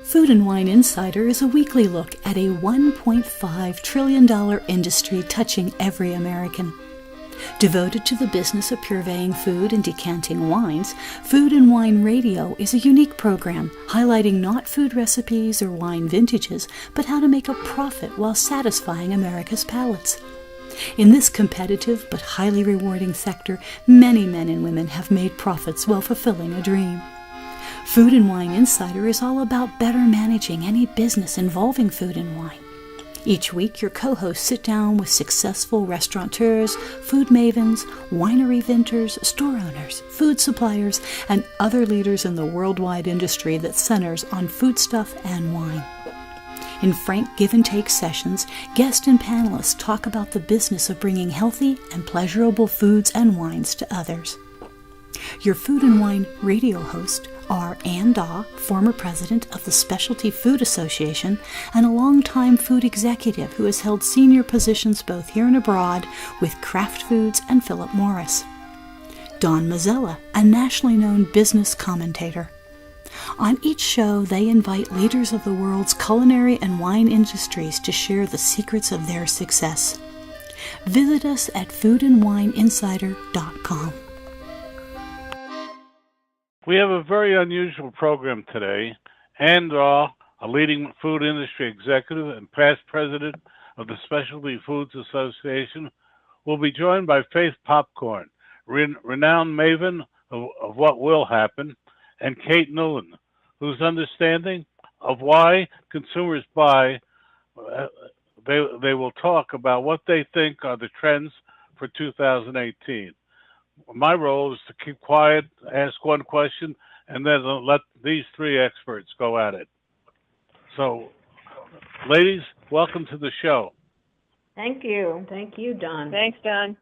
Food and Wine Insider is a weekly look at a $1.5 trillion industry touching every American. Devoted to the business of purveying food and decanting wines, Food and Wine Radio is a unique program highlighting not food recipes or wine vintages, but how to make a profit while satisfying America's palates. In this competitive but highly rewarding sector, many men and women have made profits while fulfilling a dream. Food and Wine Insider is all about better managing any business involving food and wine. Each week, your co-hosts sit down with successful restaurateurs, food mavens, winery vintners, store owners, food suppliers, and other leaders in the worldwide industry that centers on foodstuff and wine. In frank give-and-take sessions, guests and panelists talk about the business of bringing healthy and pleasurable foods and wines to others. Your Food and Wine Radio host are Ann Daw, former president of the Specialty Food Association and a longtime food executive who has held senior positions both here and abroad with Kraft Foods and Philip Morris. Don Mazzella, a nationally known business commentator. On each show, they invite leaders of the world's culinary and wine industries to share the secrets of their success. Visit us at foodandwineinsider.com. We have a very unusual program today. Ann Daw, a leading food industry executive and past president of the Specialty Foods Association, will be joined by Faith Popcorn, renowned maven of what will happen, and Kate Newlin, whose understanding of why consumers buy, they will talk about what they think are the trends for 2018. My role is to keep quiet, ask one question, and then let these three experts go at it. So, ladies, welcome to the show. Thank you. Thank you, Don. Thanks, Don.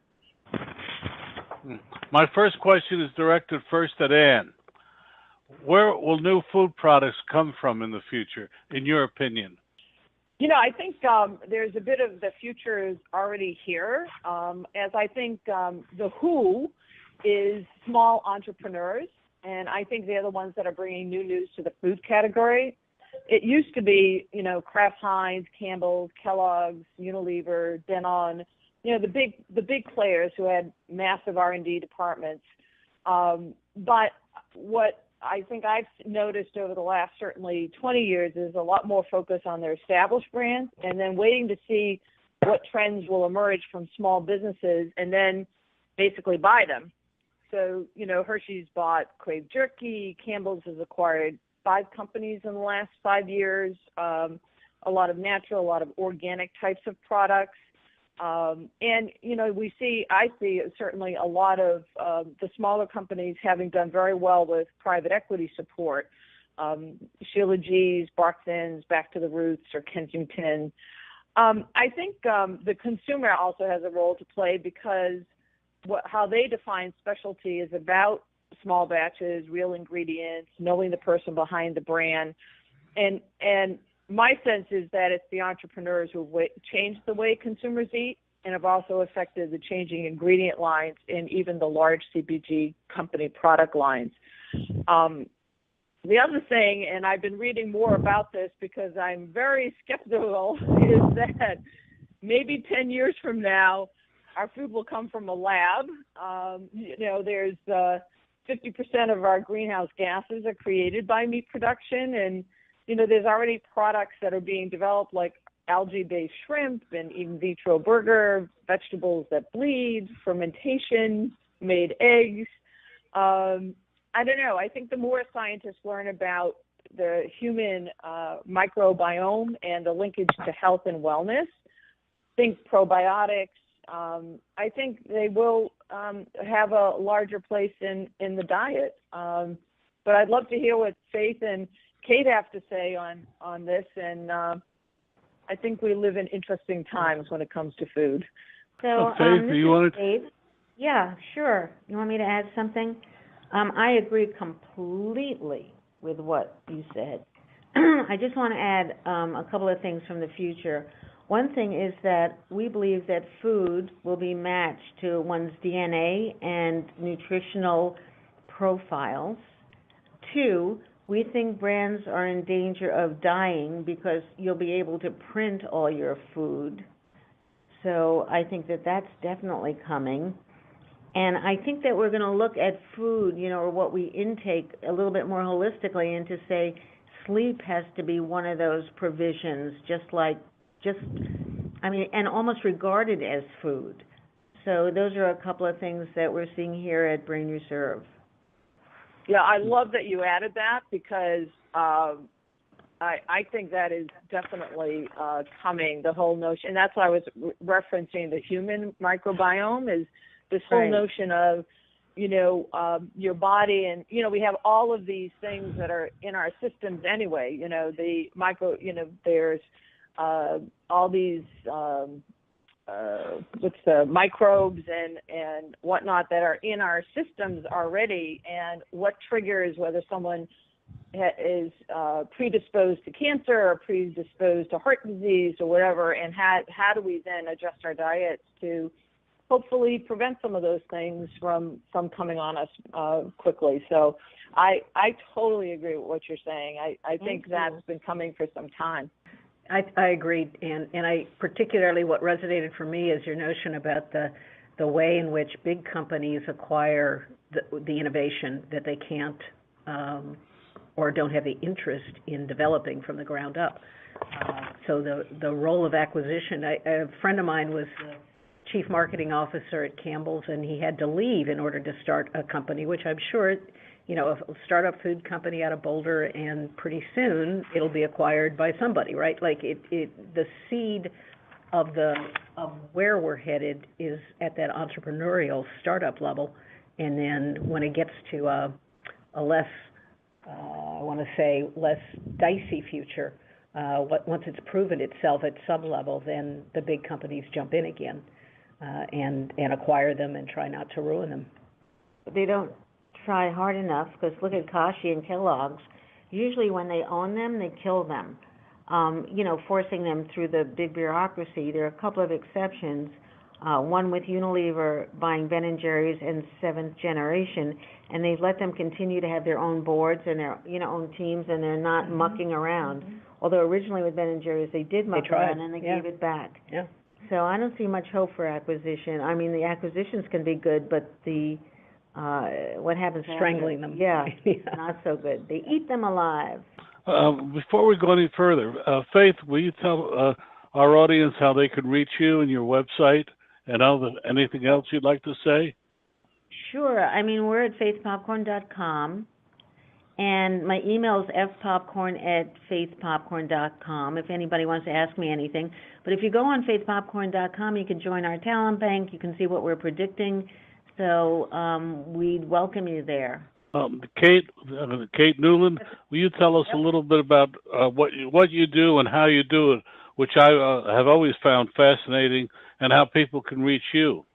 My first question is directed first at Ann. Where will new food products come from in the future, in your opinion? You know, I think there's a bit of the future is already here, as I think the who is small entrepreneurs, and I think they're the ones that are bringing new news to the food category. It used to be, you know, Kraft Heinz, Campbell's, Kellogg's, Unilever, Danone, you know, the big players who had massive R&D departments. But what I think I've noticed over the last certainly 20 years is a lot more focus on their established brands and then waiting to see what trends will emerge from small businesses and then basically buy them. So, you know, Hershey's bought Crave Jerky, Campbell's has acquired 5 companies in the last 5 years, a lot of natural, a lot of organic types of products. And, you know, I see certainly a lot of the smaller companies having done very well with private equity support. Sheila G's, Barthen's, Back to the Roots, or Kensington. I think the consumer also has a role to play because how they define specialty is about small batches, real ingredients, knowing the person behind the brand. And my sense is that it's the entrepreneurs who have changed the way consumers eat and have also affected the changing ingredient lines in even the large CPG company product lines. The other thing, and I've been reading more about this because I'm very skeptical, is that maybe 10 years from now, our food will come from a lab. You know, there's 50% of our greenhouse gases are created by meat production, and you know, there's already products that are being developed like algae-based shrimp and in vitro burger, vegetables that bleed, fermentation, made eggs. I don't know. I think the more scientists learn about the human microbiome and the linkage to health and wellness, think probiotics, I think they will have a larger place in the diet. But I'd love to hear what Faith and Kate have to say on this, and I think we live in interesting times when it comes to food. So, Faith, do you want to? Dave. Yeah, sure. You want me to add something? I agree completely with what you said. I just want to add a couple of things from the future. One thing is that we believe that food will be matched to one's DNA and nutritional profiles. 2, we think brands are in danger of dying because you'll be able to print all your food. So I think that that's definitely coming. And I think that we're going to look at food, or what we intake a little bit more holistically, and to say sleep has to be one of those provisions, and almost regarded as food. So those are a couple of things that we're seeing here at Brain Reserve. Yeah, I love that you added that, because I think that is definitely coming, the whole notion. And that's why I was referencing the human microbiome, is this whole notion of, your body. And, we have all of these things that are in our systems anyway. There's all these microbes and whatnot that are in our systems already, and what triggers whether someone is predisposed to cancer or predisposed to heart disease or whatever, and how do we then adjust our diets to hopefully prevent some of those things from coming on us quickly. So I totally agree with what you're saying. I think that's been coming for some time. I agree, and I particularly, what resonated for me is your notion about the way in which big companies acquire the innovation that they can't or don't have the interest in developing from the ground up. So the role of acquisition. A friend of mine was the chief marketing officer at Campbell's, and he had to leave in order to start a company, which I'm sure, a startup food company out of Boulder, and pretty soon it'll be acquired by somebody, right? Like the seed of where we're headed is at that entrepreneurial startup level, and then when it gets to a less, I want to say, less dicey future, once it's proven itself at some level, then the big companies jump in again and acquire them and try not to ruin them. But they don't try hard enough, because look at Kashi and Kellogg's. Usually when they own them, they kill them, forcing them through the big bureaucracy. There are a couple of exceptions, one with Unilever buying Ben & Jerry's and Seventh Generation, and they've let them continue to have their own boards and their own teams, and they're not mucking around. Although originally with Ben & Jerry's they did muck around and they gave it back. Yeah. So I don't see much hope for acquisition. I mean, the acquisitions can be good, but what happens strangling them. Yeah, not so good. They eat them alive. Before we go any further, Faith, will you tell our audience how they could reach you and your website, and anything else you'd like to say? Sure. I mean, we're at faithpopcorn.com, and my email is fpopcorn@faithpopcorn.com if anybody wants to ask me anything. But if you go on faithpopcorn.com, you can join our talent bank. You can see what we're predicting. So we'd welcome you there. Kate Newlin, will you tell us a little bit about what you do and how you do it, which I have always found fascinating, and how people can reach you?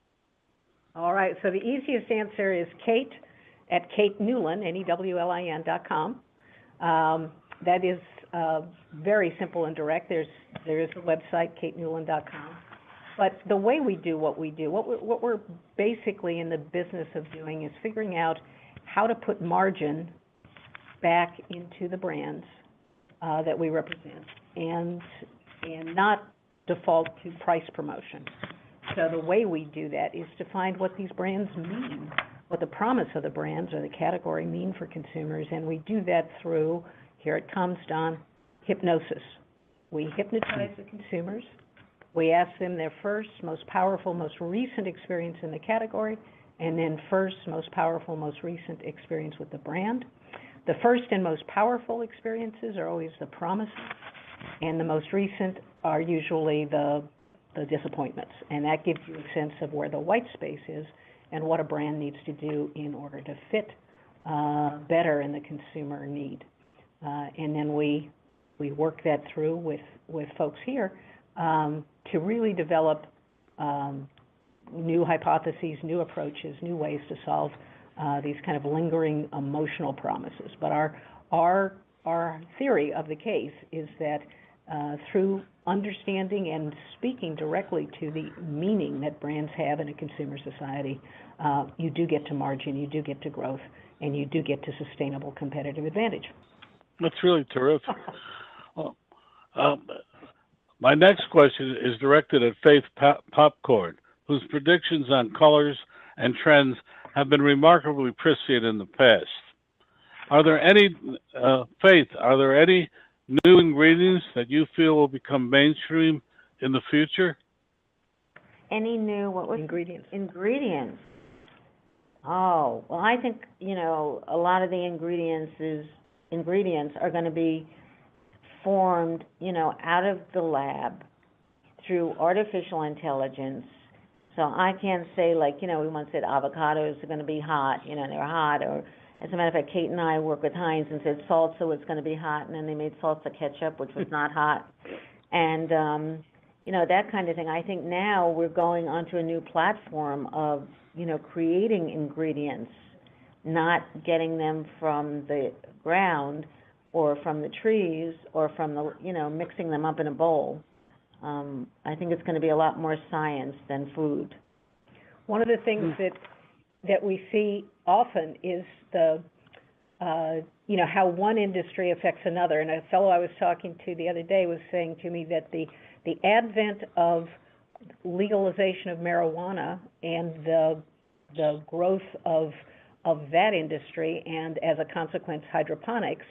All right. So the easiest answer is Kate at KateNewlin, NEWLIN.com. That is very simple and direct. There is a website, KateNewlin.com. But the way we do what we do, what we're basically in the business of doing, is figuring out how to put margin back into the brands that we represent, and not default to price promotion. So the way we do that is to find what these brands mean, what the promise of the brands or the category mean for consumers, and we do that through, here it comes, Don, hypnosis. We hypnotize the consumers. We ask them their first, most powerful, most recent experience in the category, and then first, most powerful, most recent experience with the brand. The first and most powerful experiences are always the promises, and the most recent are usually the disappointments. And that gives you a sense of where the white space is and what a brand needs to do in order to fit better in the consumer need. And then we work that through with folks here to really develop new hypotheses, new approaches, new ways to solve these kind of lingering emotional promises. But our theory of the case is that through understanding and speaking directly to the meaning that brands have in a consumer society, you do get to margin, you do get to growth, and you do get to sustainable competitive advantage. That's really terrific. Well, my next question is directed at Faith Popcorn, whose predictions on colors and trends have been remarkably prescient in the past. Are there any, Faith, are there any new ingredients that you feel will become mainstream in the future? Any new, what was Ingredients. ingredients? Oh, well, I think, a lot of the ingredients are going to be formed, out of the lab through artificial intelligence. So I can't say, we once said avocados are going to be hot, they're hot, or as a matter of fact, Kate and I work with Heinz and said salsa was going to be hot, and then they made salsa ketchup, which was not hot. And, that kind of thing. I think now we're going onto a new platform of, creating ingredients, not getting them from the ground or from the trees or from the, mixing them up in a bowl. I think it's going to be a lot more science than food. One of the things that we see often is the, how one industry affects another. And a fellow I was talking to the other day was saying to me that the advent of legalization of marijuana and the growth of that industry, and as a consequence hydroponics,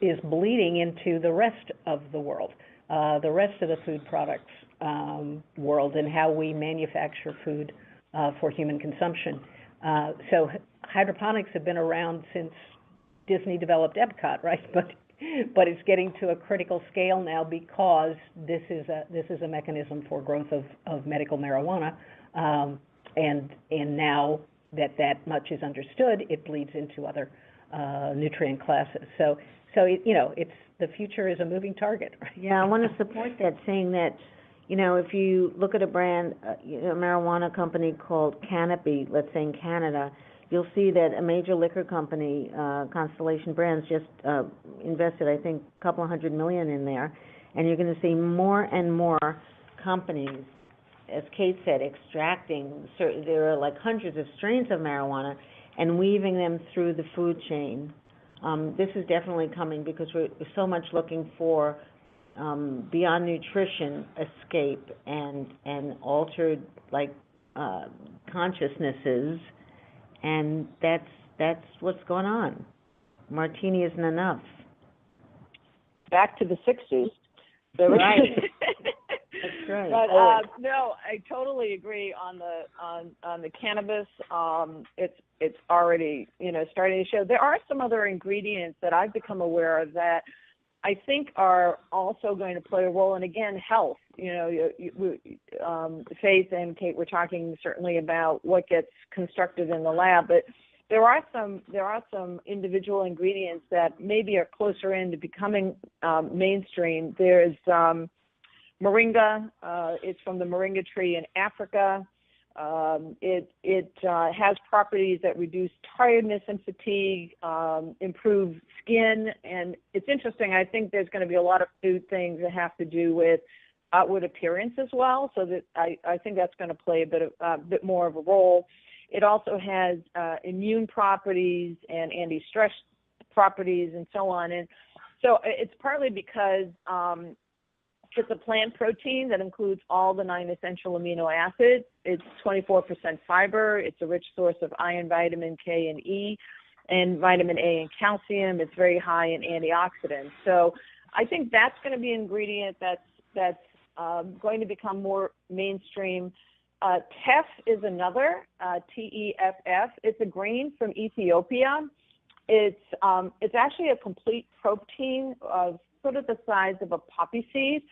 is bleeding into the rest of the world, the rest of the food products world, and how we manufacture food for human consumption. So hydroponics have been around since Disney developed Epcot, right? But it's getting to a critical scale now because this is a mechanism for growth of medical marijuana, and now that much is understood, it bleeds into other nutrient classes. So it's the future is a moving target, right? Yeah, I want to support that, saying that, if you look at a brand, a marijuana company called Canopy, let's say in Canada, you'll see that a major liquor company, Constellation Brands, just invested, I think, a couple of $100 million in there, and you're going to see more and more companies, as Kate said, extracting there are like hundreds of strains of marijuana and weaving them through the food chain. This is definitely coming because we're so much looking for beyond nutrition escape and altered consciousnesses, and that's what's going on. Martini isn't enough. Back to the 60s. Right. That's right. But no, I totally agree on the cannabis. It's already starting to show. There are some other ingredients that I've become aware of that I think are also going to play a role. And again, health. Faith and Kate were talking certainly about what gets constructed in the lab, but there are some individual ingredients that maybe are closer in to becoming mainstream. There's moringa. It's from the moringa tree in Africa. It has properties that reduce tiredness and fatigue, improve skin, and it's interesting. I think there's going to be a lot of food things that have to do with outward appearance as well. So that I think that's going to play a bit more of a role. It also has immune properties and anti-stress properties and so on. And so it's partly because it's a plant protein that includes all the 9 essential amino acids. It's 24% fiber. It's a rich source of iron, vitamin K and E, and vitamin A and calcium. It's very high in antioxidants. So I think that's going to be an ingredient that's going to become more mainstream. Teff is another, Teff. It's a grain from Ethiopia. It's actually a complete protein of sort of the size of a poppy seed.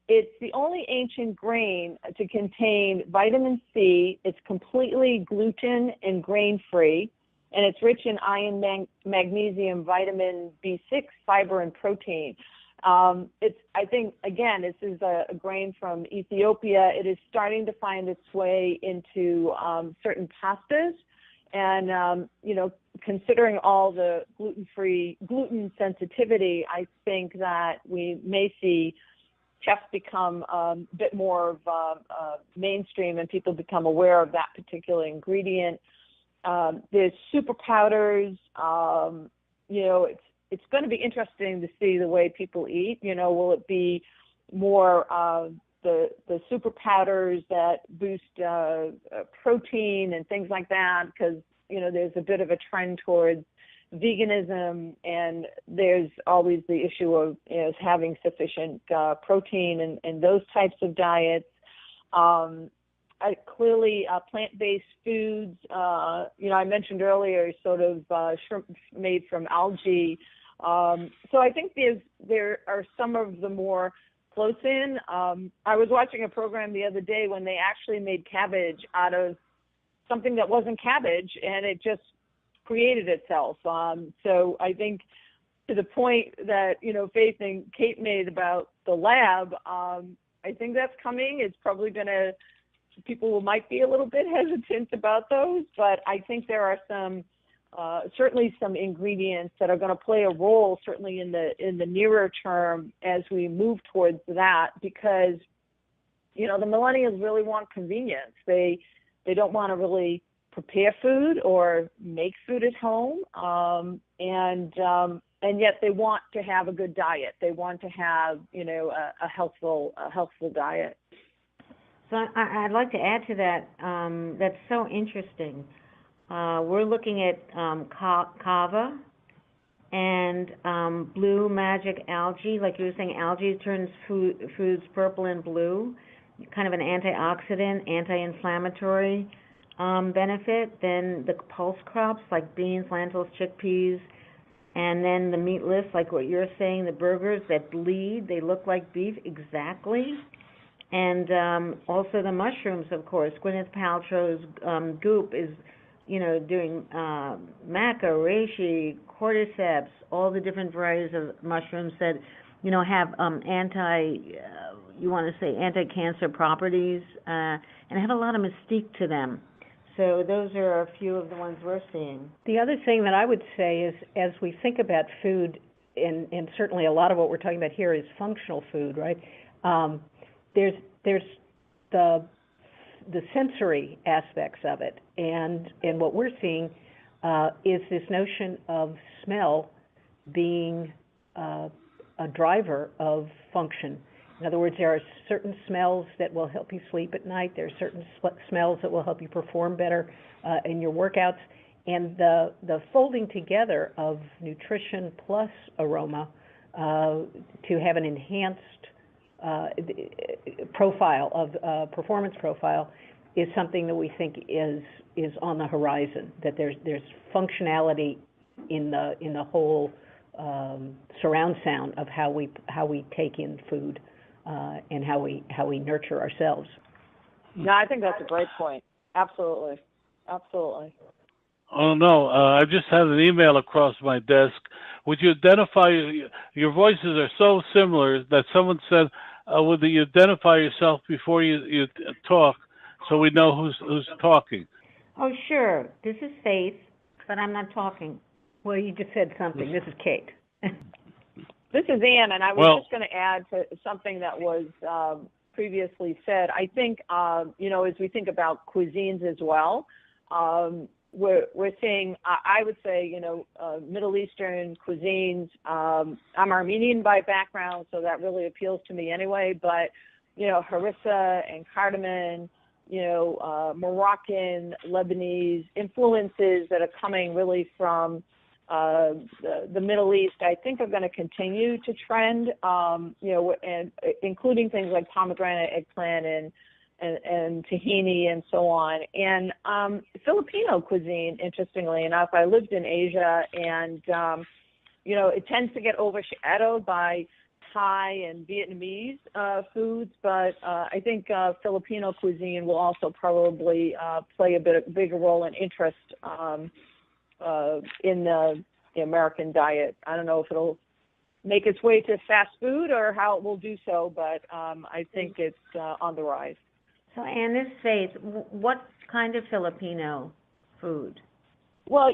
It's the only ancient grain to contain vitamin C. It's completely gluten and grain-free, and it's rich in iron, magnesium, vitamin B6, fiber, and protein. I think, again, this is a grain from Ethiopia. It is starting to find its way into certain pastas, and, considering all the gluten sensitivity, I think that we may see teff become a bit more of mainstream and people become aware of that particular ingredient. There's super powders. it's going to be interesting to see the way people eat. Will it be more the super powders that boost protein and things like that? Because there's a bit of a trend towards veganism, and there's always the issue of having sufficient protein and those types of diets. Clearly, plant-based foods. I mentioned earlier sort of shrimp made from algae. So I think there are some of the more close in. I was watching a program the other day when they actually made cabbage out of something that wasn't cabbage, and it just created itself. So I think to the point that, Faith and Kate made about the lab, I think that's coming. It's probably people might be a little bit hesitant about those, but I think there are certainly some ingredients that are going to play a role, certainly in the nearer term as we move towards that, because, the millennials really want convenience. They don't want to really prepare food or make food at home, and yet they want to have a good diet. They want to have, a healthful diet. So I'd like to add to that. That's so interesting. We're looking at kava and blue magic algae. Like you were saying, algae turns foods purple and blue, kind of an antioxidant, anti-inflammatory benefit. Then the pulse crops like beans, lentils, chickpeas, and then the meatless, like what you're saying, the burgers that bleed, they look like beef, exactly. And also the mushrooms, of course. Gwyneth Paltrow's Goop is, doing maca, reishi, cordyceps, all the different varieties of mushrooms that, have anti-cancer properties, and have a lot of mystique to them. So those are a few of the ones we're seeing. The other thing that I would say is, as we think about food, and certainly a lot of what we're talking about here is functional food, right? There's the sensory aspects of it, and what we're seeing is this notion of smell being a driver of function. In other words, there are certain smells that will help you sleep at night. There are certain smells that will help you perform better in your workouts, and the folding together of nutrition plus aroma to have an enhanced profile of performance profile is something that we think is on the horizon. That there's functionality in the whole surround sound of how we take in food and how we nurture ourselves. No, I think that's a great point. Absolutely. Oh no, I just had an email across my desk. Would you identify, your voices are so similar that someone said, would you identify yourself before you talk so we know who's talking? Oh, sure. This is Faith, but I'm not talking. Well, you just said something. This is Kate. This is Ann, and I was just going to add to something that was previously said. I think, as we think about cuisines as well, we're seeing, I would say, Middle Eastern cuisines. I'm Armenian by background, so that really appeals to me anyway. But, harissa and cardamom, Moroccan, Lebanese influences that are coming really from the Middle East, I think are going to continue to trend, and including things like pomegranate, eggplant, and tahini and so on. And Filipino cuisine, interestingly enough, I lived in Asia, and, it tends to get overshadowed by Thai and Vietnamese foods, but I think Filipino cuisine will also probably play a bigger role in interest in the American diet. I don't know if it'll make its way to fast food or how it will do so, but I think it's on the rise. So, Ann, this Faith, what kind of Filipino food? Well,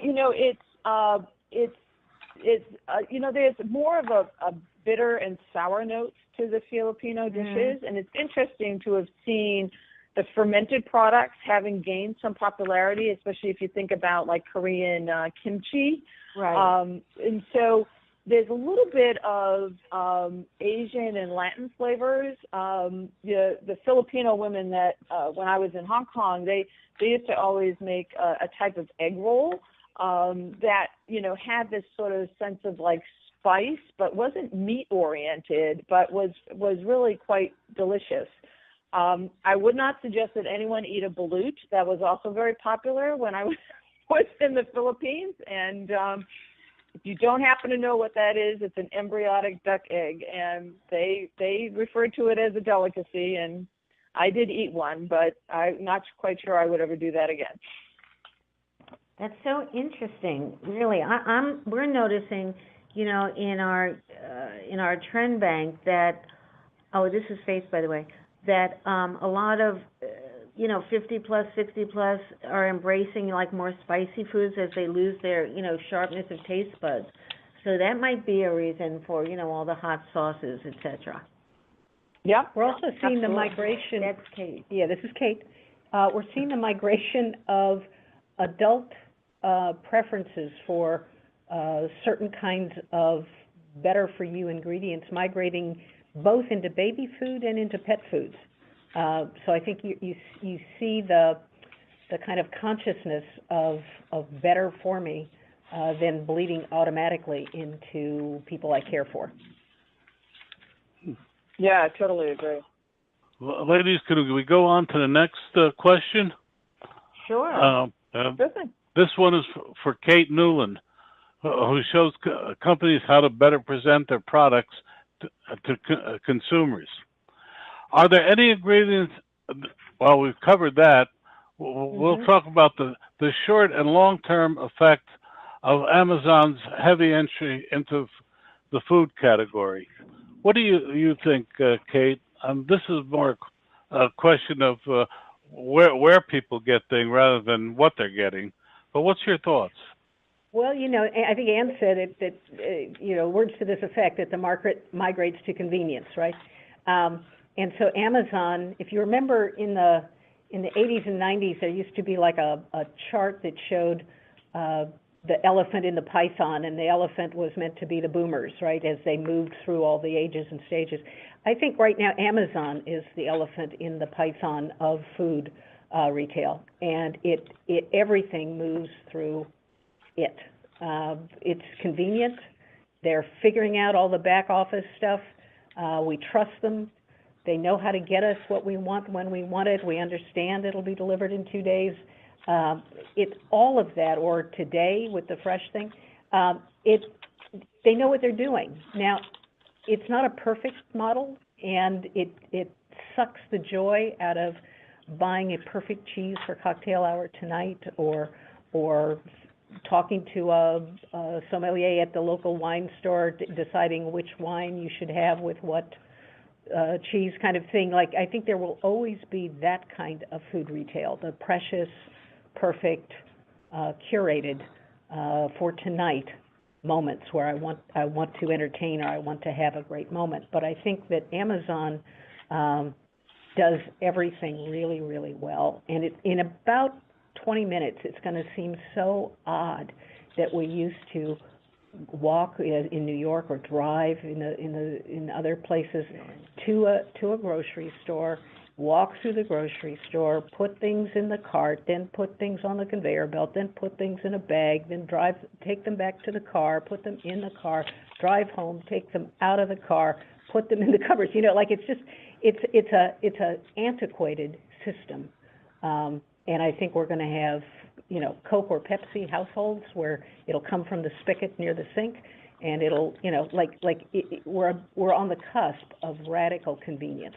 there's more of a bitter and sour notes to the Filipino dishes, and it's interesting to have seen the fermented products having gained some popularity, especially if you think about like Korean kimchi. Right. And so there's a little bit of Asian and Latin flavors. The Filipino women that when I was in Hong Kong, they used to always make a type of egg roll that had this sort of sense of like spice, but wasn't meat oriented, but was really quite delicious. I would not suggest that anyone eat a balut. That was also very popular when I was in the Philippines, and if you don't happen to know what that is, it's an embryonic duck egg, and they refer to it as a delicacy, and I did eat one, but I'm not quite sure I would ever do that again. That's so interesting, really. We're noticing, in our trend bank that, this is Faith, by the way, that a lot of 50 plus, 60 plus are embracing like more spicy foods as they lose their, sharpness of taste buds. So that might be a reason for, all the hot sauces, etc. Yeah. We're also seeing the migration. That's Kate. Yeah, this is Kate. We're seeing the migration of adult preferences for certain kinds of better-for-you ingredients migrating both into baby food and into pet foods. So I think you see the kind of consciousness of better for me then bleeding automatically into people I care for. Yeah, I totally agree. Well, ladies, can we go on to the next question? Sure. This one is for Kate Newlin, who shows companies how to better present their products to consumers. Are there any ingredients, well, we've covered that, we'll talk about the short and long-term effect of Amazon's heavy entry into the food category. What do you think, Kate? This is more a question of where people get things rather than what they're getting. But what's your thoughts? Well, I think Ann said it, that, words to this effect, that the market migrates to convenience, right? And so Amazon, if you remember in the 80s and 90s, there used to be like a chart that showed the elephant in the python, and the elephant was meant to be the boomers, right, as they moved through all the ages and stages. I think right now Amazon is the elephant in the python of food retail, and everything moves through it. It's convenient. They're figuring out all the back office stuff. We trust them. They know how to get us what we want when we want it. We understand it'll be delivered in 2 days. It's all of that, or today with the fresh thing. They know what they're doing. Now, it's not a perfect model, and it sucks the joy out of buying a perfect cheese for cocktail hour tonight, or talking to a sommelier at the local wine store, deciding which wine you should have with what cheese kind of thing. Like, I think there will always be that kind of food retail, the precious, perfect, curated for tonight moments where I want to entertain or I want to have a great moment. But I think that Amazon does everything really, really well. And in about 20 minutes, it's going to seem so odd that we used to walk in New York or drive in other places to a grocery store, walk through the grocery store, put things in the cart, then put things on the conveyor belt, then put things in a bag, then take them back to the car, put them in the car, drive home, take them out of the car, put them in the cupboards. Like it's a antiquated system. And I think we're going to have, Coke or Pepsi households where it'll come from the spigot near the sink, and it'll, we're on the cusp of radical convenience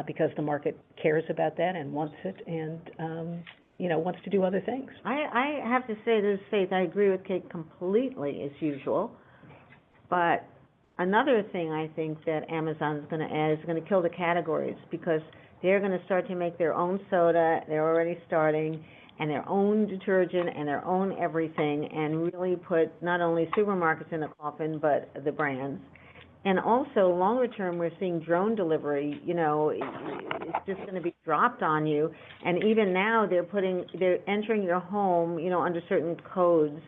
because the market cares about that and wants it, and wants to do other things. I have to say, this is Faith, I agree with Kate completely as usual, but another thing I think that Amazon's going to add is going to kill the categories, because they're going to start to make their own soda, they're already starting, and their own detergent and their own everything, and really put not only supermarkets in the coffin, but the brands. And also, longer term, we're seeing drone delivery. It's just going to be dropped on you. And even now, they're entering your home, under certain codes,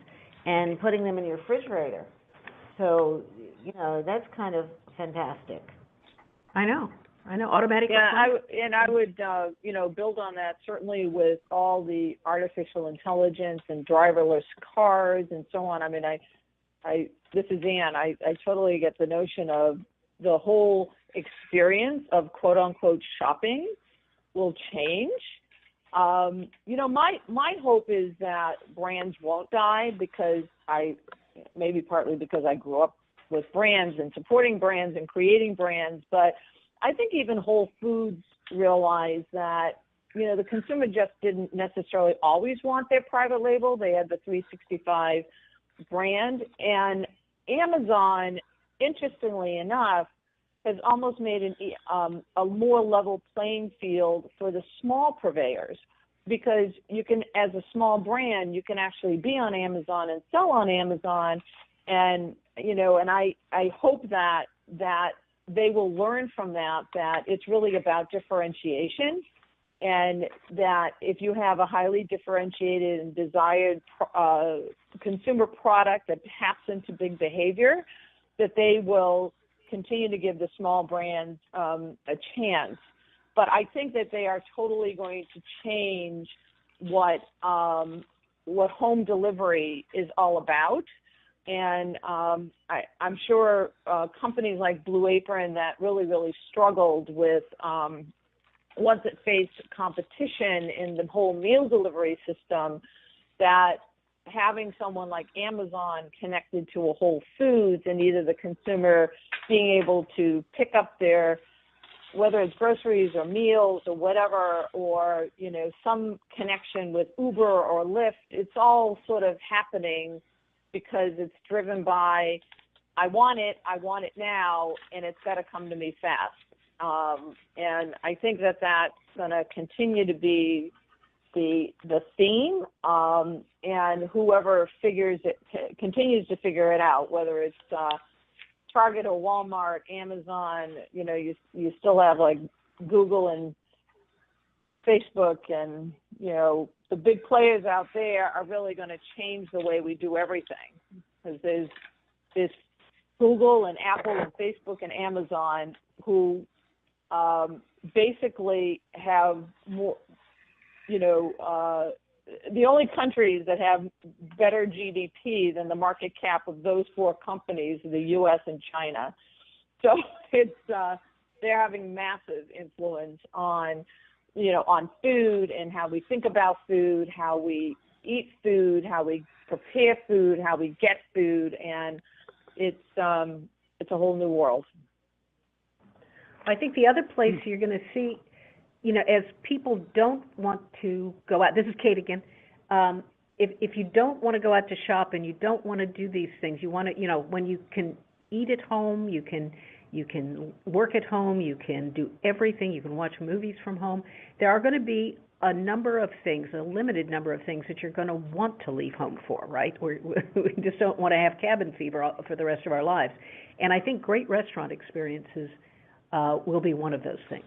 and putting them in your refrigerator. So, that's kind of fantastic. I know, automatic Yeah, reply. I would, build on that, certainly with all the artificial intelligence and driverless cars and so on. I mean, this is Ann. I totally get the notion of the whole experience of quote unquote shopping will change. My hope is that brands won't die, because maybe partly because I grew up with brands and supporting brands and creating brands, but I think even Whole Foods realized that, the consumer just didn't necessarily always want their private label. They had the 365 brand, and Amazon, interestingly enough, has almost made a more level playing field for the small purveyors, because you can, as a small brand, you can actually be on Amazon and sell on Amazon, and I hope that they will learn from that it's really about differentiation, and that if you have a highly differentiated and desired consumer product that taps into big behavior, that they will continue to give the small brands a chance. But I think that they are totally going to change what home delivery is all about. And I'm sure companies like Blue Apron that really struggled with once it faced competition in the whole meal delivery system, that having someone like Amazon connected to a Whole Foods, and either the consumer being able to pick up their, whether it's groceries or meals or whatever, or, some connection with Uber or Lyft, it's all sort of happening because it's driven by, I want it now, and it's got to come to me fast. And I think that that's going to continue to be the theme, and whoever continues to figure it out, whether it's Target or Walmart, Amazon, you still have like Google and Facebook, and the big players out there are really going to change the way we do everything, because there's Google and Apple and Facebook and Amazon who basically have more, the only countries that have better GDP than the market cap of those four companies are the U.S. and China. So it's they're having massive influence on food and how we think about food, how we eat food, how we prepare food, how we get food, and it's a whole new world. I think the other place you're going to see, as people don't want to go out, this is Kate again, if you don't want to go out to shop and you don't want to do these things, you want to, when you can eat at home, you can work at home, you can do everything, you can watch movies from home, there are going to be a number of things, a limited number of things that you're going to want to leave home for, right? We just don't want to have cabin fever for the rest of our lives. And I think great restaurant experiences will be one of those things.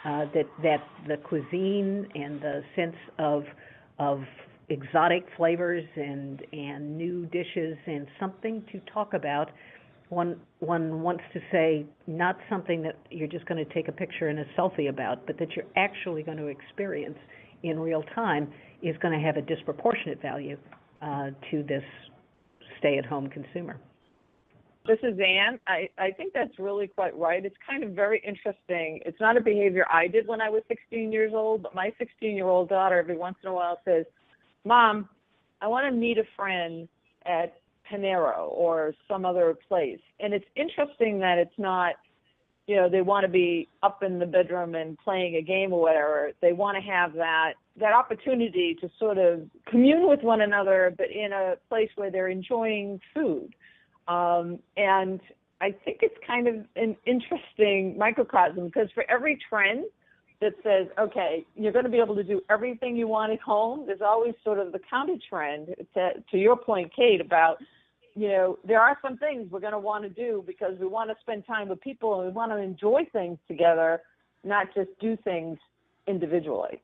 That the cuisine and the sense of exotic flavors and new dishes and something to talk about. One wants to say not something that you're just going to take a picture and a selfie about, but that you're actually going to experience in real time is going to have a disproportionate value to this stay-at-home consumer. This is Ann. I think that's really quite right. It's kind of very interesting. It's not a behavior I did when I was 16 years old, but my 16-year-old daughter every once in a while says, Mom, I want to meet a friend at Panero or some other place. And it's interesting that it's not, they want to be up in the bedroom and playing a game or whatever. They want to have that opportunity to sort of commune with one another, but in a place where they're enjoying food. And I think it's kind of an interesting microcosm, because for every trend that says, okay, you're going to be able to do everything you want at home, there's always sort of the counter trend to your point, Kate, about, there are some things we're going to want to do because we want to spend time with people and we want to enjoy things together, not just do things individually.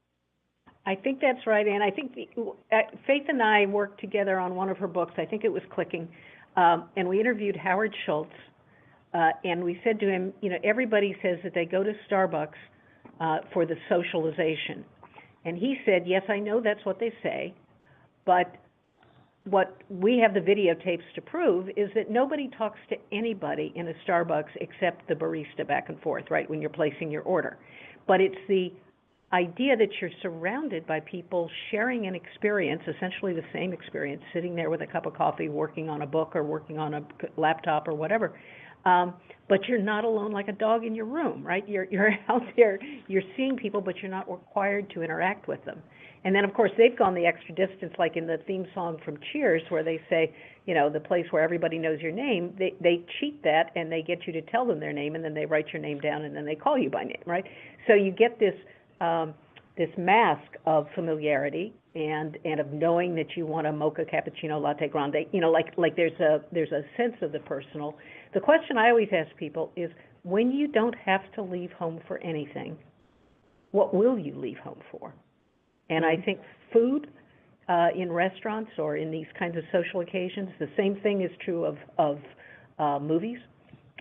I think that's right, and I think Faith and I worked together on one of her books. I think it was Clicking. And we interviewed Howard Schultz, and we said to him, everybody says that they go to Starbucks for the socialization. And he said, yes, I know that's what they say, but what we have the videotapes to prove is that nobody talks to anybody in a Starbucks except the barista back and forth, right, when you're placing your order. But it's the idea that you're surrounded by people sharing an experience, essentially the same experience, sitting there with a cup of coffee, working on a book or working on a laptop or whatever. But you're not alone like a dog in your room, right? You're out there, you're seeing people, but you're not required to interact with them. And then, of course, they've gone the extra distance, like in the theme song from Cheers, where they say, the place where everybody knows your name, they cheat that and they get you to tell them their name, and then they write your name down and then they call you by name, right? So you get this mask of familiarity and of knowing that you want a mocha cappuccino latte grande, like there's a sense of the personal. The question I always ask people is, when you don't have to leave home for anything, what will you leave home for? And I think food in restaurants or in these kinds of social occasions, the same thing is true of movies.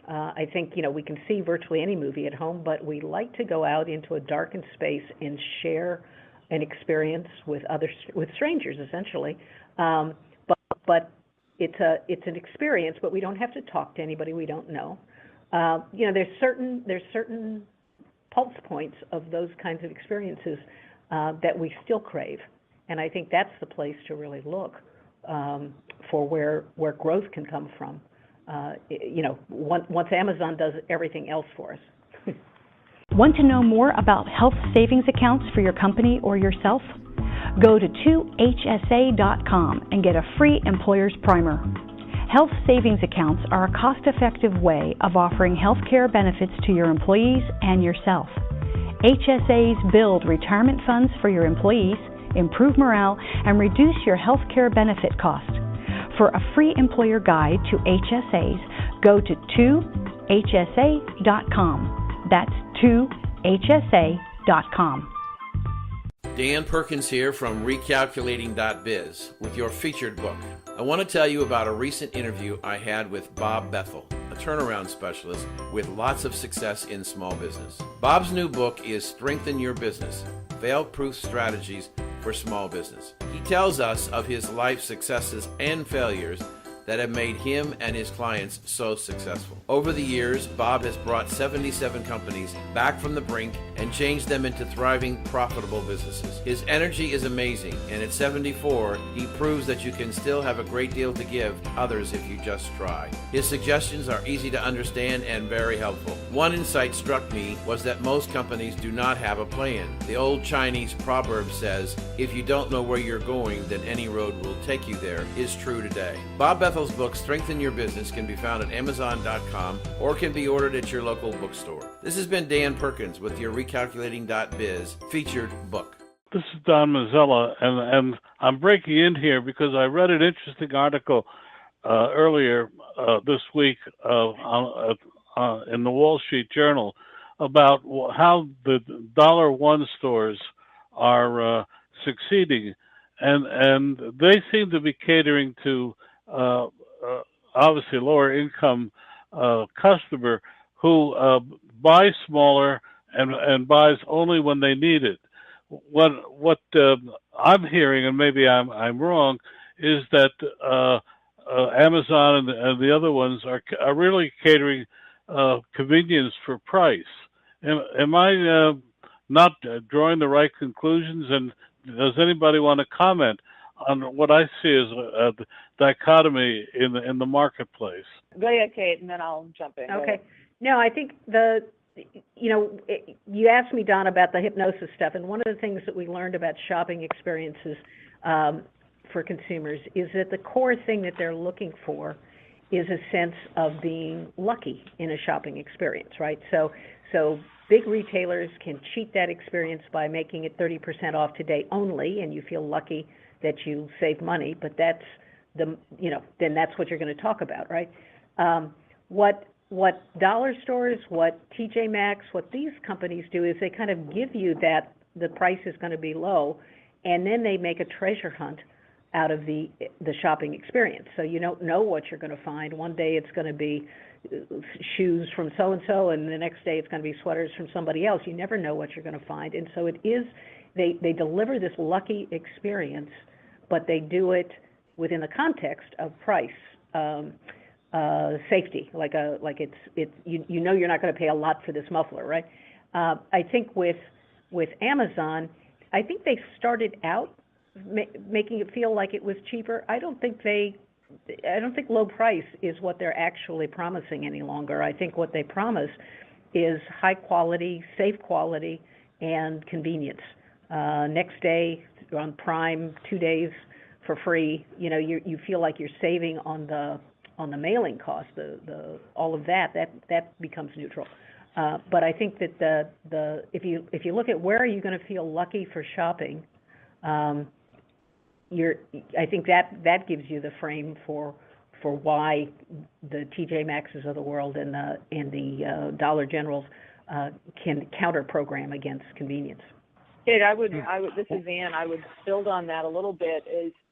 I think, we can see virtually any movie at home, but we like to go out into a darkened space and share an experience with strangers, essentially. But it's an experience, but we don't have to talk to anybody we don't know. There's certain pulse points of those kinds of experiences that we still crave, and I think that's the place to really look for where growth can come from. Once Amazon does everything else for us. Want to know more about health savings accounts for your company or yourself? Go to 2hsa.com and get a free employer's primer. Health savings accounts are a cost-effective way of offering health care benefits to your employees and yourself. HSAs build retirement funds for your employees, improve morale, and reduce your health care benefit cost. For a free employer guide to HSAs, go to 2hsa.com. That's 2hsa.com. Dan Perkins here from Recalculating.biz with your featured book. I want to tell you about a recent interview I had with Bob Bethel, a turnaround specialist with lots of success in small business. Bob's new book is Strengthen Your Business, Fail-Proof Strategies for Small Business. He tells us of his life successes and failures that have made him and his clients so successful. Over the years, Bob has brought 77 companies back from the brink and changed them into thriving, profitable businesses. His energy is amazing, and at 74, he proves that you can still have a great deal to give others if you just try. His suggestions are easy to understand and very helpful. One insight struck me was that most companies do not have a plan. The old Chinese proverb says, if you don't know where you're going, then any road will take you there, is true today. Bob Bethel's book, Strengthen Your Business, can be found at Amazon.com or can be ordered at your local bookstore. This has been Dan Perkins with your Recalculating.biz featured book. This is Don Mazzella, and I'm breaking in here because I read an interesting article earlier this week in the Wall Street Journal about how the $1 stores are succeeding, and they seem to be catering to obviously lower income customer who buys smaller and buys only when they need it. What I'm hearing, and maybe I'm wrong, is that Amazon and the other ones are really catering convenience for price. Am I not drawing the right conclusions? And does anybody want to comment on what I see as a dichotomy in the marketplace? Go ahead, Kate, and then I'll jump in. Okay. No, I think you asked me, Don, about the hypnosis stuff, and one of the things that we learned about shopping experiences for consumers is that the core thing that they're looking for is a sense of being lucky in a shopping experience, right? So big retailers can cheat that experience by making it 30% off today only, and you feel lucky that you save money, but that's then that's what you're going to talk about, right? What dollar stores, what TJ Maxx, what these companies do is they kind of give you that the price is going to be low, and then they make a treasure hunt out of the shopping experience. So you don't know what you're going to find. One day it's going to be shoes from so-and-so, and the next day it's going to be sweaters from somebody else. You never know what you're going to find. And so they deliver this lucky experience, but they do it within the context of price, safety, like it's you know you're not going to pay a lot for this muffler, right? I think with Amazon, I think they started out making it feel like it was cheaper. I don't think low price is what they're actually promising any longer. I think what they promise is high quality, safe quality, and convenience. Next day on Prime, 2 days for free. You know, you feel like you're saving on the mailing cost. The all of that becomes neutral. But I think that if you look at where are you going to feel lucky for shopping, I think that gives you the frame for why the TJ Maxx's of the world and the Dollar Generals can counter program against convenience. Kate, I would. This is Ann. I would build on that a little bit.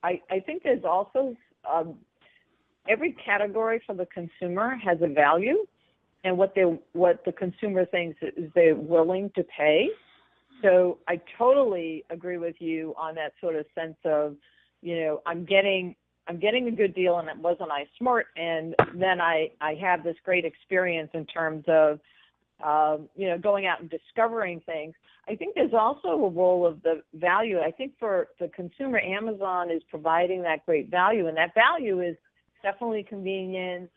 I think there's also every category for the consumer has a value, and what the consumer thinks is they're willing to pay. So I totally agree with you on that sort of sense of, you know, I'm getting a good deal, and it wasn't I smart, and then I have this great experience in terms of you know, going out and discovering things. I think there's also a role of the value. I think for the consumer, Amazon is providing that great value, and that value is definitely convenient,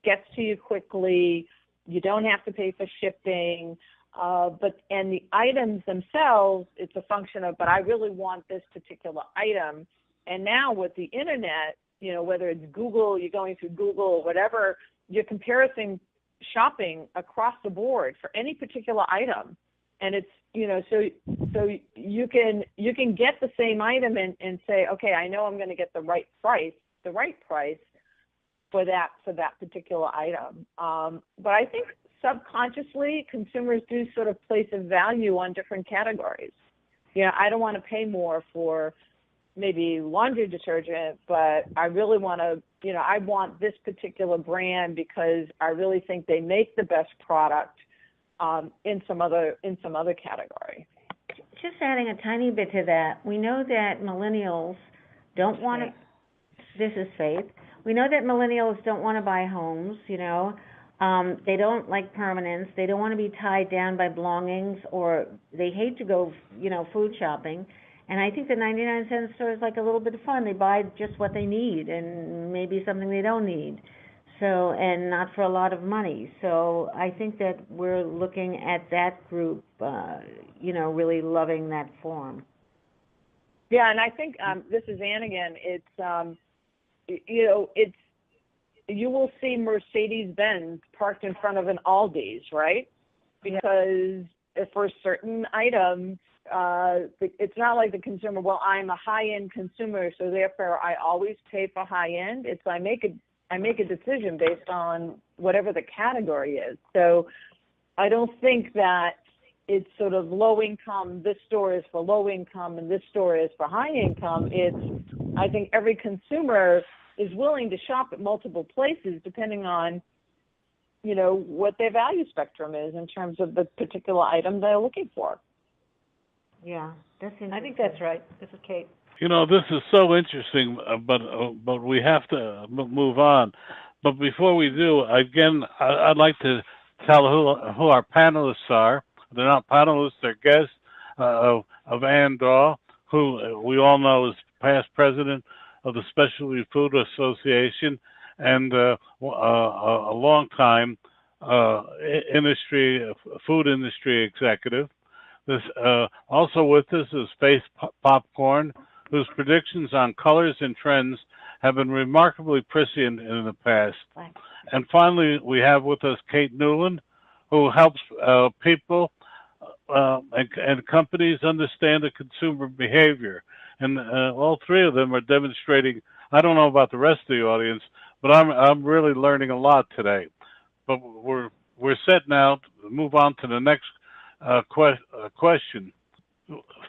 gets to you quickly, you don't have to pay for shipping, and the items themselves, it's a function of, but I really want this particular item. And now with the internet, you know, whether it's Google, you're going through Google or whatever, you're comparing shopping across the board for any particular item. And it's, you know, so you can get the same item and say, okay, I know I'm going to get the right price for that particular item. But I think subconsciously consumers do sort of place a value on different categories. You know, I don't want to pay more for maybe laundry detergent, but I really want to, you know, I want this particular brand because I really think they make the best product in some other category. Just adding a tiny bit to that, we know that millennials don't want to, this is Faith, we know that millennials don't want to buy homes, you know. They don't like permanence. They don't want to be tied down by belongings, or they hate to go, you know, food shopping. And I think the 99-cent store is like a little bit of fun. They buy just what they need and maybe something they don't need. So, and not for a lot of money. So I think that we're looking at that group, you know, really loving that form. Yeah, and I think this is Ann again. It's, you know, it's, you will see Mercedes-Benz parked in front of an Aldi's, right? Because for certain items, it's not like the consumer, well, I'm a high-end consumer, so therefore I always pay for high-end. It's I make a decision based on whatever the category is. So I don't think that it's sort of low income, this store is for low income and this store is for high income. I think every consumer is willing to shop at multiple places depending on, you know, what their value spectrum is in terms of the particular item they're looking for. Yeah, that's interesting. I think that's right. This is Kate. You know, this is so interesting, but we have to move on. But before we do, again, I'd like to tell who our panelists are. They're not panelists; they're guests of Ann Daw, who we all know is past president of the Specialty Food Association and a long-time food industry executive. This also with us is Faith Popcorn, whose predictions on colors and trends have been remarkably prescient in the past. Thanks. And finally, we have with us Kate Newlin, who helps people and companies understand the consumer behavior. And all three of them are demonstrating. I don't know about the rest of the audience, but I'm really learning a lot today. But we're set now to move on to the next question.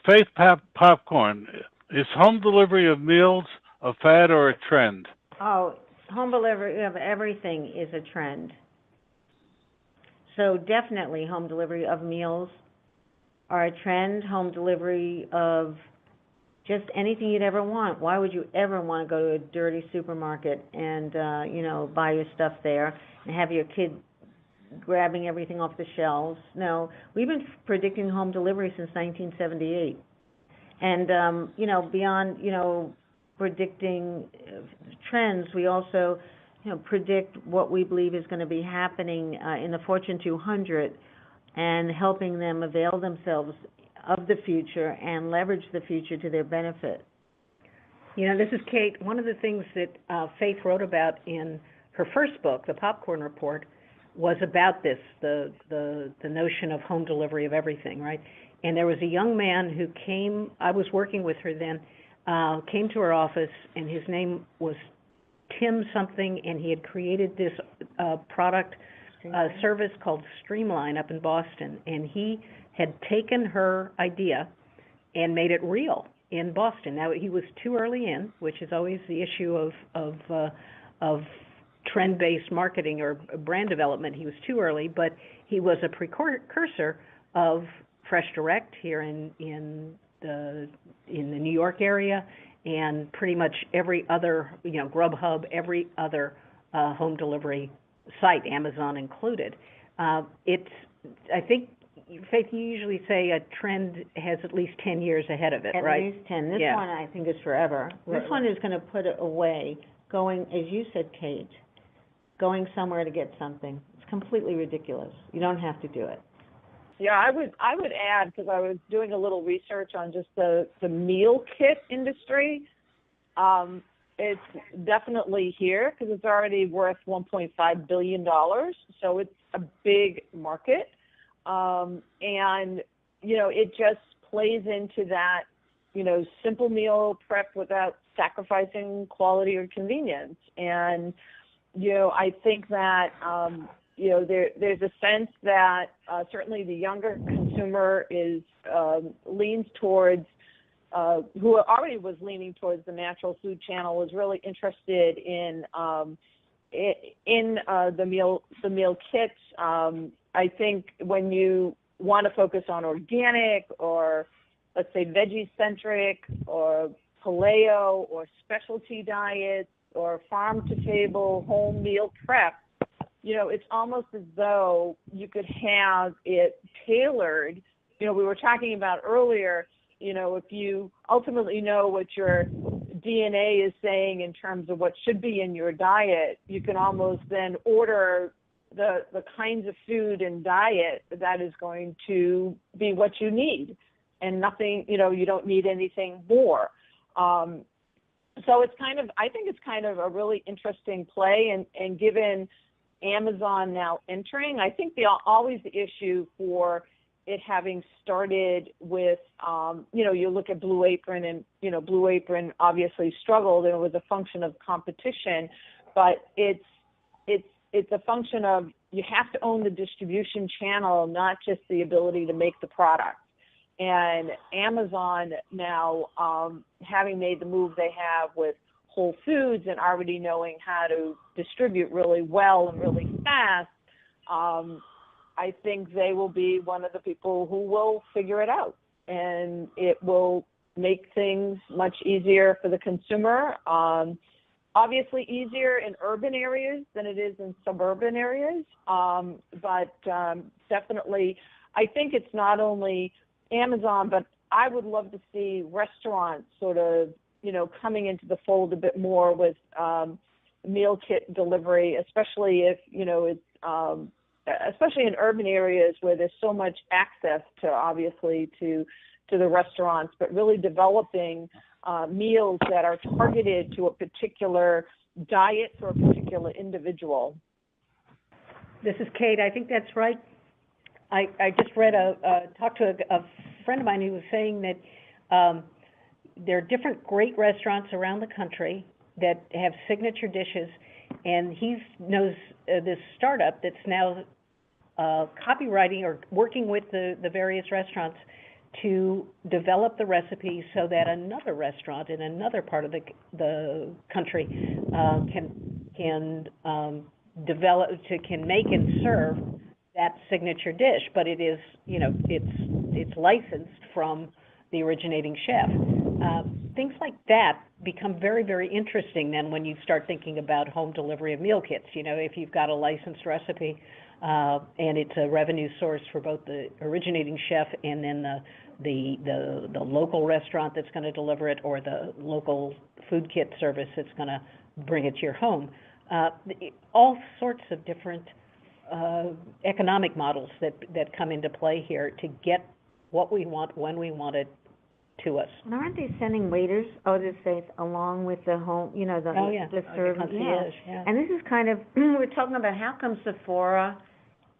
Faith Popcorn, Is home delivery of meals a fad or a trend? Oh, home delivery of everything is a trend. So definitely home delivery of meals are a trend. Home delivery of just anything you'd ever want. Why would you ever want to go to a dirty supermarket and, buy your stuff there and have your kid grabbing everything off the shelves? No, we've been predicting home delivery since 1978. And, beyond, predicting trends, we also, predict what we believe is going to be happening in the Fortune 200 and helping them avail themselves of the future and leverage the future to their benefit. This is Kate. One of the things that Faith wrote about in her first book, The Popcorn Report, was about this, the notion of home delivery of everything, right? And there was a young man who came, I was working with her then, came to her office, and his name was Tim something, and he had created this service called Streamline up in Boston, and he had taken her idea and made it real in Boston. Now, he was too early in, which is always the issue of trend-based marketing or brand development. He was too early, but he was a precursor of Fresh Direct here in the New York area, and pretty much every other, Grubhub, every other home delivery site, Amazon included. I think, Faith, you usually say a trend has at least 10 years ahead of it, right? At least 10. This Yeah. one, I think, is forever. Right. This one is going to put it away, going, as you said, Kate, going somewhere to get something. It's completely ridiculous. You don't have to do it. Yeah, I would add, because I was doing a little research on just the meal kit industry. It's definitely here because it's already worth $1.5 billion. So it's a big market. And, it just plays into that, simple meal prep without sacrificing quality or convenience. And, I think that, there's a sense that certainly the younger consumer leans towards, who already was leaning towards the natural food channel, was really interested in the meal kits. I think when you want to focus on organic or, let's say, veggie-centric or paleo or specialty diets or farm-to-table home meal prep, it's almost as though you could have it tailored. We were talking about earlier, if you ultimately know what your DNA is saying in terms of what should be in your diet, you can almost then order the kinds of food and diet that is going to be what you need, and nothing, you don't need anything more. So I think it's kind of a really interesting play, and given Amazon now entering, I think always the issue for it having started with, you look at Blue Apron, and, Blue Apron obviously struggled, and it was a function of competition, but it's a function of you have to own the distribution channel, not just the ability to make the product. And Amazon now, having made the move they have with Whole Foods and already knowing how to distribute really well and really fast, I think they will be one of the people who will figure it out. And it will make things much easier for the consumer. Obviously easier in urban areas than it is in suburban areas. But definitely, I think it's not only Amazon, but I would love to see restaurants sort of, coming into the fold a bit more with meal kit delivery, especially if, it's, especially in urban areas where there's so much access to, obviously, to the restaurants, but really developing meals that are targeted to a particular diet for a particular individual. This is Kate. I think that's right. I just talked to a friend of mine who was saying that there are different great restaurants around the country that have signature dishes, and he knows this startup that's now copywriting or working with the various restaurants to develop the recipe so that another restaurant in another part of the country can make and serve that signature dish, but it is, it's licensed from the originating chef. Things like that become very, very interesting then when you start thinking about home delivery of meal kits. If you've got a licensed recipe and it's a revenue source for both the originating chef and then the local restaurant that's going to deliver it, or the local food kit service that's going to bring it to your home. All sorts of different economic models that come into play here to get what we want when we want it to us. And aren't they sending waiters, Faith, along with the home, the service? Yeah. And this is kind of, we're talking about how come Sephora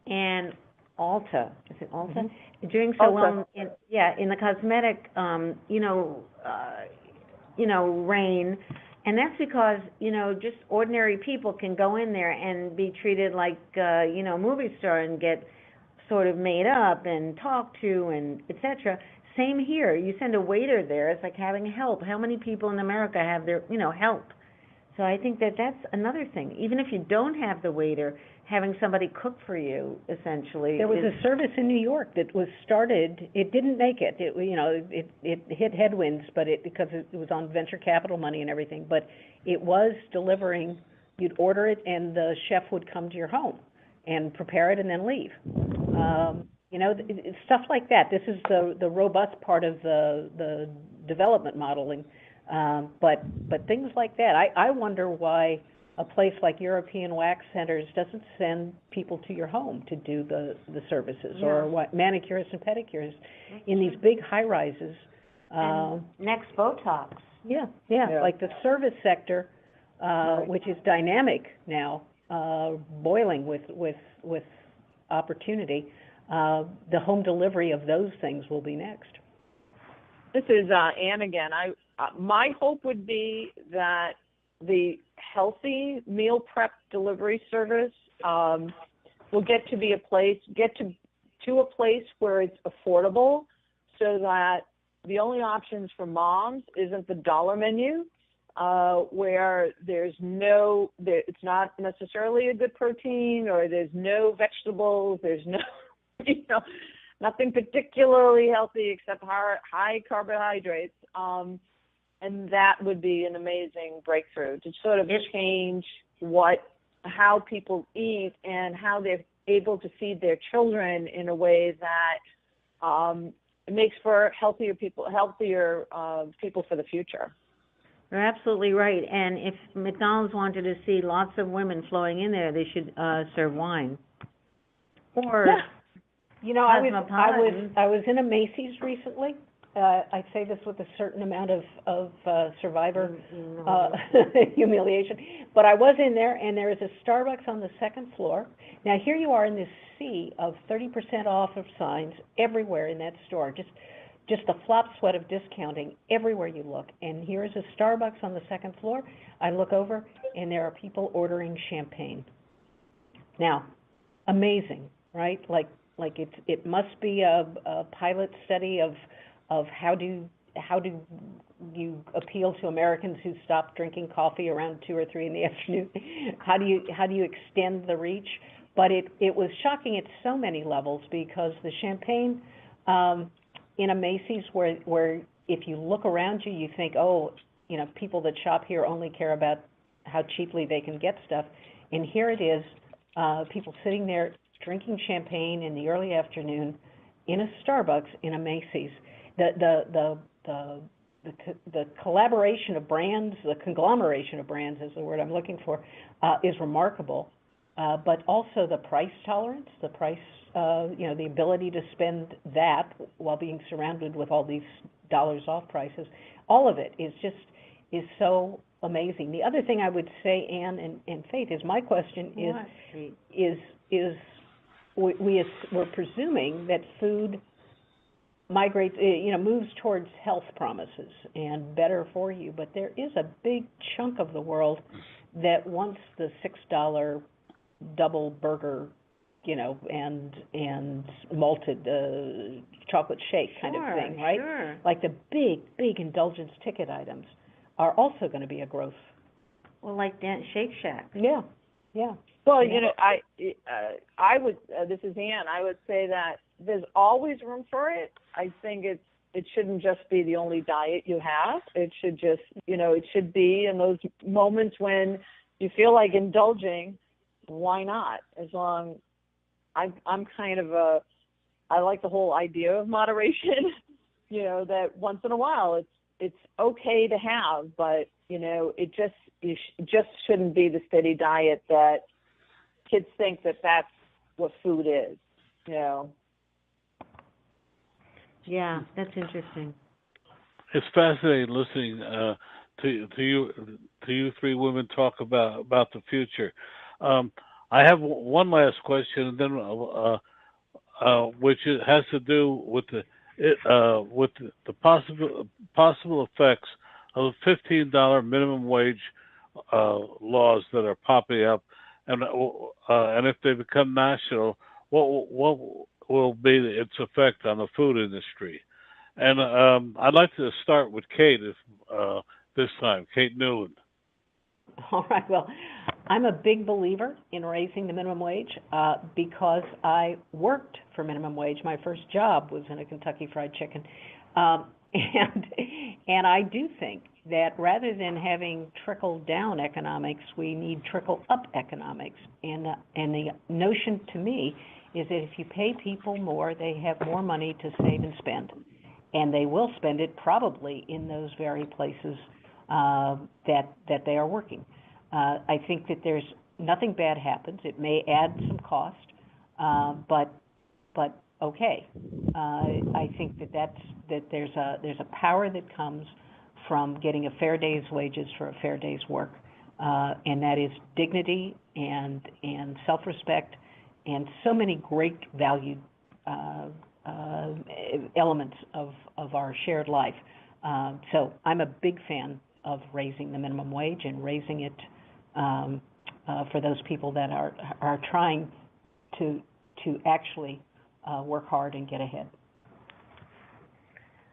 and Ulta, is it Ulta? Mm-hmm. Doing so well in the cosmetic, reign. And that's because, just ordinary people can go in there and be treated like, a movie star and get sort of made up and talked to and et cetera. Same here. You send a waiter there, it's like having help. How many people in America have their, help? So I think that's another thing. Even if you don't have the waiter, having somebody cook for you, essentially. There was a service in New York that was started. It didn't make it. It hit headwinds, but because it was on venture capital money and everything. But it was delivering. You'd order it, and the chef would come to your home and prepare it and then leave. Stuff like that. This is the robust part of the development modeling. But things like that. I wonder why a place like European Wax Centers doesn't send people to your home to do the services, or what manicures and pedicures in these big high-rises. Next Botox. Yeah, like the service sector, which is dynamic now, boiling with opportunity. The home delivery of those things will be next. This is Ann again. My hope would be that the healthy meal prep delivery service will get to a place where it's affordable, so that the only options for moms isn't the dollar menu, where it's not necessarily a good protein, or there's no vegetables, there's no, nothing particularly healthy except high carbohydrates. And that would be an amazing breakthrough to sort of change how people eat and how they're able to feed their children in a way that makes for healthier people for the future. You're absolutely right. And if McDonald's wanted to see lots of women flowing in there, they should serve wine. Or I was in a Macy's recently. I say this with a certain amount of survivor humiliation, but I was in there, and there is a Starbucks on the second floor. Now here you are in this sea of 30% off of signs everywhere in that store, just a flop sweat of discounting everywhere you look. And here is a Starbucks on the second floor. I look over, and there are people ordering champagne. Now, amazing, right? Like it must be a pilot study of how do you appeal to Americans who stop drinking coffee around 2 or 3 in the afternoon? How do you extend the reach? But it was shocking at so many levels, because the champagne in a Macy's, where if you look around you, you think, people that shop here only care about how cheaply they can get stuff, and here it is, people sitting there drinking champagne in the early afternoon in a Starbucks in a Macy's. The collaboration of brands, the conglomeration of brands is the word I'm looking for, is remarkable. But also the price tolerance, the ability to spend that while being surrounded with all these dollars off prices. All of it is so amazing. The other thing I would say, Ann and Faith, is my question is we're presuming that food migrates, moves towards health promises and better for you, but there is a big chunk of the world that wants the $6 double burger and malted chocolate shake kind of thing, right? Sure. Like the big indulgence ticket items are also going to be a growth. Well, like that Shake Shack. Yeah. Well, I would. This is Ann. I would say that there's always room for it. I think it shouldn't just be the only diet you have. It should just, it should be in those moments when you feel like indulging. Why not? As long, I'm kind of I like the whole idea of moderation. That once in a while it's okay to have, but it just shouldn't be the steady diet that kids think that that's what food is. Yeah, that's interesting. It's fascinating listening to you three women talk about the future. I have one last question, and then which has to do with the possible effects of $15 minimum wage laws that are popping up, and if they become national, what will be its effect on the food industry? And I'd like to start with Kate this time, Kate Newlin. All right. Well, I'm a big believer in raising the minimum wage because I worked for minimum wage. My first job was in a Kentucky Fried Chicken. And I do think that rather than having trickle-down economics, we need trickle-up economics. And the notion to me is that if you pay people more, they have more money to save and spend. And they will spend it probably in those very places that they are working. I think that there's nothing bad happens. It may add some cost, but okay. I think that there's a power that comes from getting a fair day's wages for a fair day's work, and that is dignity and self-respect and so many great valued elements of our shared life. So I'm a big fan of raising the minimum wage and raising it for those people that are trying to actually work hard and get ahead.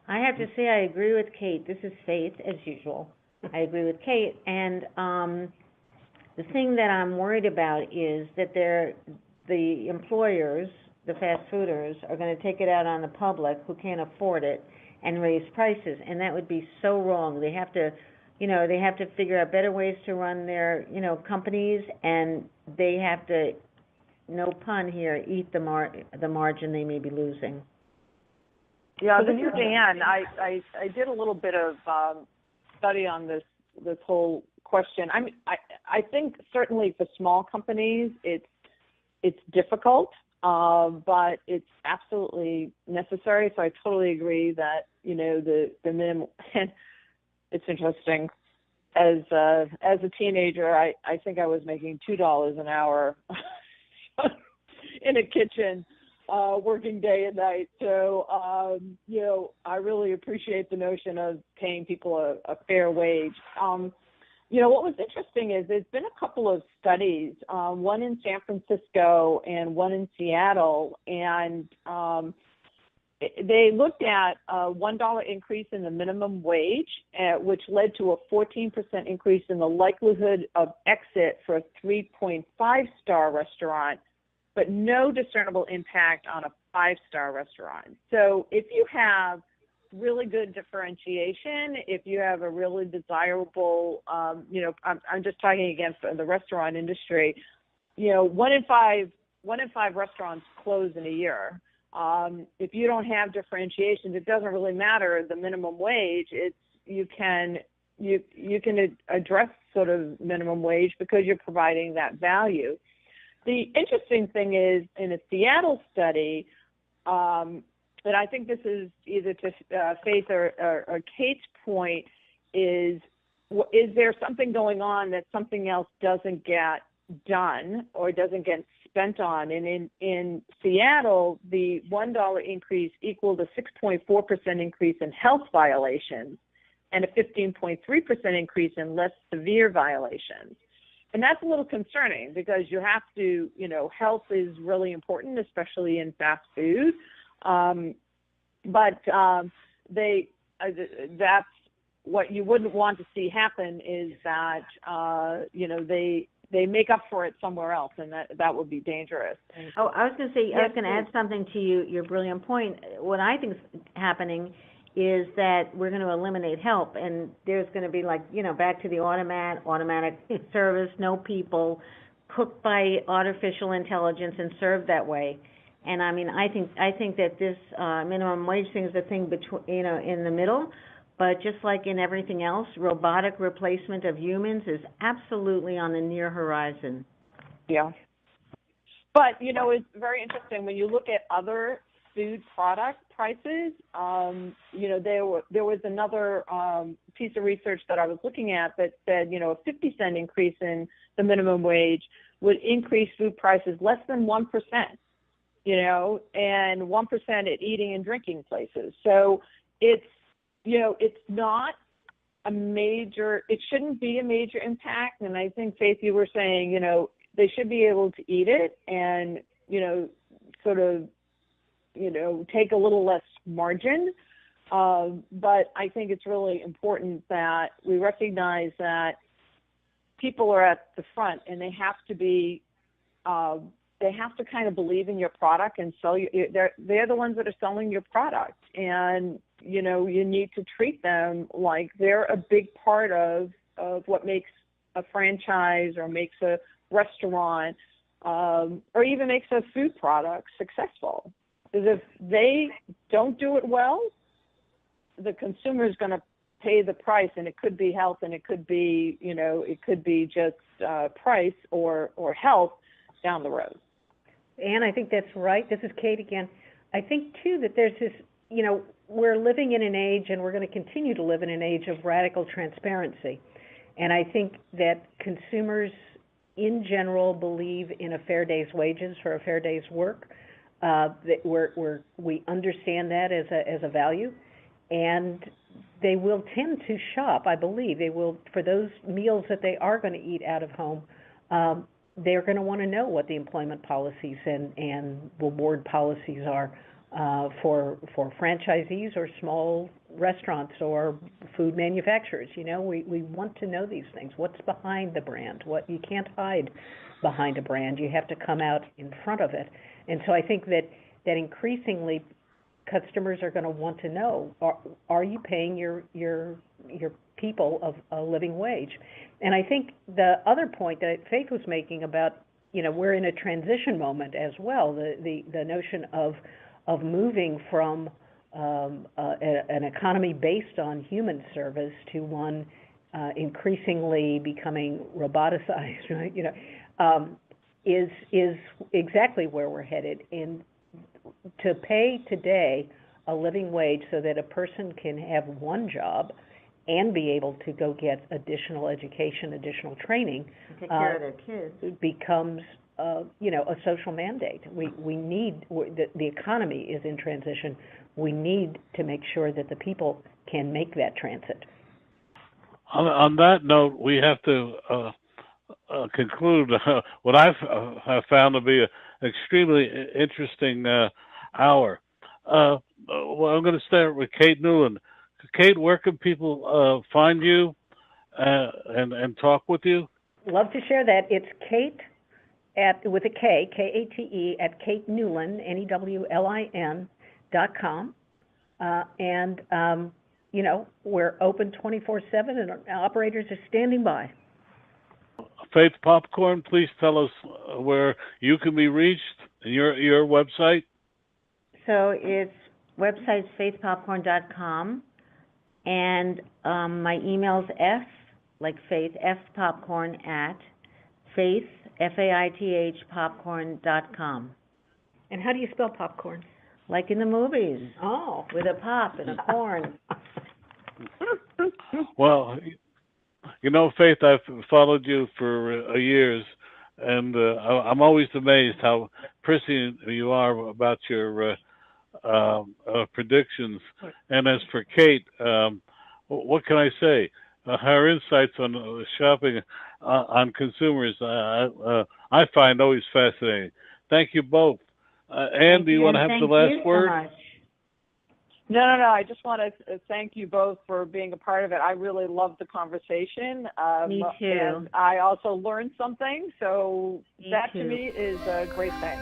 I have to say I agree with Kate. This is Faith, as usual. I agree with Kate. And the thing that I'm worried about is that the employers, the fast fooders, are going to take it out on the public who can't afford it and raise prices. And that would be so wrong. They have to, they have to figure out better ways to run their, companies, and they have to, no pun here, eat the margin they may be losing. Yeah, this is Ann. I did a little bit of study on this whole question. I think certainly for small companies it's difficult, but it's absolutely necessary. So I totally agree that the minimum. It's interesting. As a teenager, I think I was making $2 an hour in a kitchen. Working day and night. So, I really appreciate the notion of paying people a fair wage. What was interesting is there's been a couple of studies, one in San Francisco and one in Seattle, and they looked at a $1 increase in the minimum wage, which led to a 14% increase in the likelihood of exit for a 3.5-star restaurant, but no discernible impact on a 5-star restaurant. So if you have really good differentiation, if you have a really desirable, I'm just talking against the restaurant industry, 1 in 5 restaurants close in a year. If you don't have differentiations, it doesn't really matter the minimum wage. You can address sort of minimum wage because you're providing that value. The interesting thing is, in a Seattle study, and I think this is either to Faith or Kate's point, is there something going on that something else doesn't get done or doesn't get spent on? And in Seattle, the $1 increase equaled a 6.4% increase in health violations and a 15.3% increase in less severe violations. that's a little concerning because you have to, health is really important, especially in fast food. But that's what you wouldn't want to see happen is that, they make up for it somewhere else, and that would be dangerous. Oh, I was going to say, I was going to add something to your brilliant point. What I think is happening is that we're going to eliminate help, and there's going to be back to the automatic service, no people, cooked by artificial intelligence and served that way. And I think that this minimum wage thing is the thing between, in the middle. But just like in everything else, robotic replacement of humans is absolutely on the near horizon. Yeah. But, it's very interesting when you look at other food product prices. There was another piece of research that I was looking at that said, a 50-cent increase in the minimum wage would increase food prices less than 1%, and 1% at eating and drinking places. So it's not it shouldn't be a major impact. And I think, Faith, you were saying, they should be able to eat it and, sort of, take a little less margin. But I think it's really important that we recognize that people are at the front and they have to be, they have to kind of believe in your product and sell you. They're the ones that are selling your product, and you need to treat them like they're a big part of what makes a franchise or makes a restaurant or even makes a food product successful. Because if they don't do it well, the consumer is going to pay the price, and it could be health, and it could be just price or health down the road. Ann, I think that's right. This is Kate again. I think, too, that there's this, we're living in an age, and we're going to continue to live in an age of radical transparency. And I think that consumers in general believe in a fair day's wages for a fair day's work. That we understand that as a value, and they will tend to shop, I believe. They will, for those meals that they are going to eat out of home, they're going to want to know what the employment policies and reward policies are for franchisees or small restaurants or food manufacturers. We want to know these things. What's behind the brand? What you can't hide behind a brand. You have to come out in front of it. And so I think that increasingly customers are going to want to know, are you paying your people of a living wage? And I think the other point that Faith was making about, we're in a transition moment as well, the notion of moving from an economy based on human service to one increasingly becoming roboticized, right? Is exactly where we're headed. And to pay today a living wage so that a person can have one job and be able to go get additional education, additional training, take care of their kids, becomes a social mandate. We need, the economy is in transition. We need to make sure that the people can make that transit. On that note, we have to conclude what I've found to be an extremely interesting hour. Well, I'm going to start with Kate Newlin. Kate, where can people find you and talk with you? Love to share that. It's Kate with a K, Kate, at Kate Newlin, Newlin.com. And we're open 24/7, and operators are standing by. Faith Popcorn, please tell us where you can be reached and your website. So its website's faithpopcorn.com, and my email's F, like Faith, Fpopcorn at Faith, Faith, popcorn.com. And how do you spell popcorn? Like in the movies. Oh. With a pop and a corn. Well, Faith, I've followed you for years, and I'm always amazed how prescient you are about your predictions. And as for Kate, what can I say? her insights on shopping on consumers. I find always fascinating. Thank you both. Ann, do you want to have the last word? Thank you so much. No. I just want to thank you both for being a part of it. I really loved the conversation. Me too. And I also learned something, so Me that too. to me is a great thing.